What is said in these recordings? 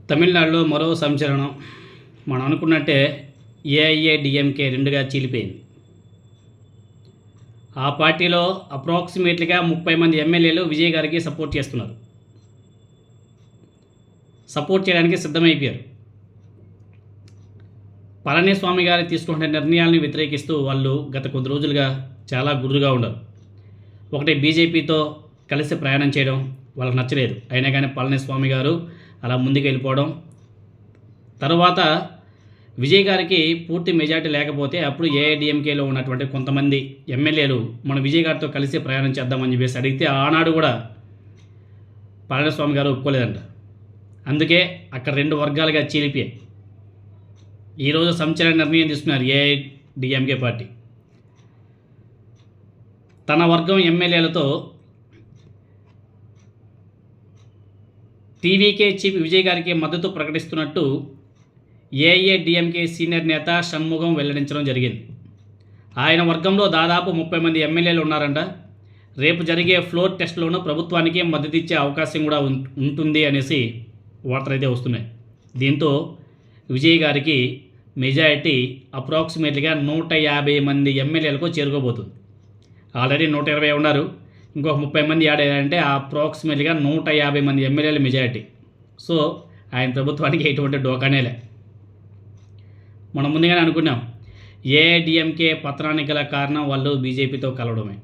తమిళనాడులో మరో సంచలనం. మనం అనుకున్నట్టే ఏఐఏడిఎంకే రెండుగా చీలిపోయింది. ఆ పార్టీలో అప్రాక్సిమేట్లీగా 30 మంది ఎమ్మెల్యేలు విజయ్ గారికి సపోర్ట్ చేస్తున్నారు. సపోర్ట్ చేయడానికి సిద్ధమైపోయారు. పళనిస్వామి గారు తీసుకుంటున్న నిర్ణయాలను వ్యతిరేకిస్తూ వాళ్ళు గత కొద్ది రోజులుగా చాలా గుర్రుగా ఉన్నారు. ఒకటి బీజేపీతో కలిసి ప్రయాణం చేయడం వాళ్ళకి నచ్చలేదు. అయినా కానీ పళనిస్వామి గారు అలా ముందుకు వెళ్ళిపోవడం, తర్వాత విజయ్ గారికి పూర్తి మెజార్టీ లేకపోతే అప్పుడు ఏఐడిఎంకేలో ఉన్నటువంటి కొంతమంది ఎమ్మెల్యేలు మన విజయ్ గారితో కలిసి ప్రయాణం చేద్దామని చెప్పేసి అడిగితే ఆనాడు కూడా పళనిస్వామి గారు ఒప్పుకోలేదంట. అందుకే అక్కడ రెండు వర్గాలుగా చీలిపోయాయి. ఈరోజు సంచలన నిర్ణయం తీసుకున్నారు ఏఐడిఎంకే పార్టీ. తన వర్గం ఎమ్మెల్యేలతో టీవీకే చీఫ్ విజయ్ గారికి మద్దతు ప్రకటిస్తున్నట్టు ఏఐఏడిఎంకే సీనియర్ నేత షణ్ముగం వెల్లడించడం జరిగింది. ఆయన వర్గంలో దాదాపు 30 మంది ఎమ్మెల్యేలు ఉన్నారంట. రేపు జరిగే ఫ్లోర్ టెస్ట్లోనూ ప్రభుత్వానికి మద్దతు ఇచ్చే అవకాశం కూడా ఉంటుంది అనేసి వార్తలు అయితే వస్తున్నాయి. దీంతో విజయ్ గారికి మెజారిటీ అప్రాక్సిమేట్లీగా 150 మంది ఎమ్మెల్యేలకు చేరుకోబోతుంది. ఆల్రెడీ 120 ఉన్నారు. ఇంకొక 30 మంది యాడ్ అయ్యారంటే అప్రాక్సిమేట్లీగా 150 మంది ఎమ్మెల్యేల మెజారిటీ. సో ఆయన ప్రభుత్వానికి ఎటువంటి డోకానేలే. మనం ముందుగానే అనుకున్నాం, ఏఐడిఎంకే పతనానికి గల కారణం వాళ్ళు బీజేపీతో కలవడమే.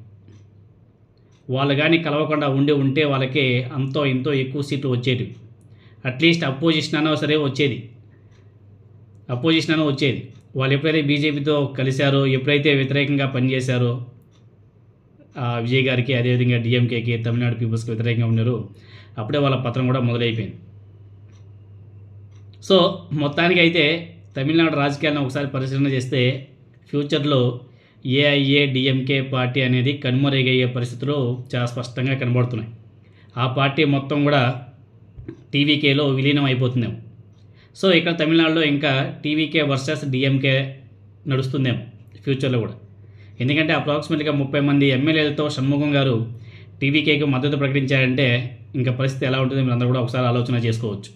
వాళ్ళు కానీ కలవకుండా ఉంటే వాళ్ళకి అంతో ఇంతో ఎక్కువ సీట్లు వచ్చేవి. అట్లీస్ట్ అపోజిషన్ అన్నా సరే వచ్చేది. వాళ్ళు ఎప్పుడైతే బీజేపీతో కలిశారో, ఎప్పుడైతే వ్యతిరేకంగా పనిచేశారో విజయ్ గారికి, అదేవిధంగా డిఎంకేకి, తమిళనాడు పీపుల్స్కి వ్యతిరేకంగా ఉన్నారో అప్పుడే వాళ్ళ పత్రం కూడా మొదలైపోయింది. సో మొత్తానికి అయితే తమిళనాడు రాజకీయాలను ఒకసారి పరిశీలన చేస్తే ఫ్యూచర్లో ఏఐఏడిఎంకే పార్టీ అనేది కనుమరుగయ్యే పరిస్థితులు చాలా స్పష్టంగా కనబడుతున్నాయి. ఆ పార్టీ మొత్తం కూడా టీవీకేలో విలీనం అయిపోతుందేమో. సో ఇక్కడ తమిళనాడులో ఇంకా టీవీకే వర్సెస్ డిఎంకే నడుస్తుందేమో ఫ్యూచర్లో కూడా. ఎందుకంటే అప్రాక్సిమేట్గా 30 మంది ఎమ్మెల్యేలతో షణ్ముగం గారు టీవీకేకి మద్దతు ప్రకటించారంటే ఇంకా పరిస్థితి ఎలా ఉంటుందో మీరు అందరూ కూడా ఒకసారి ఆలోచన చేసుకోవచ్చు.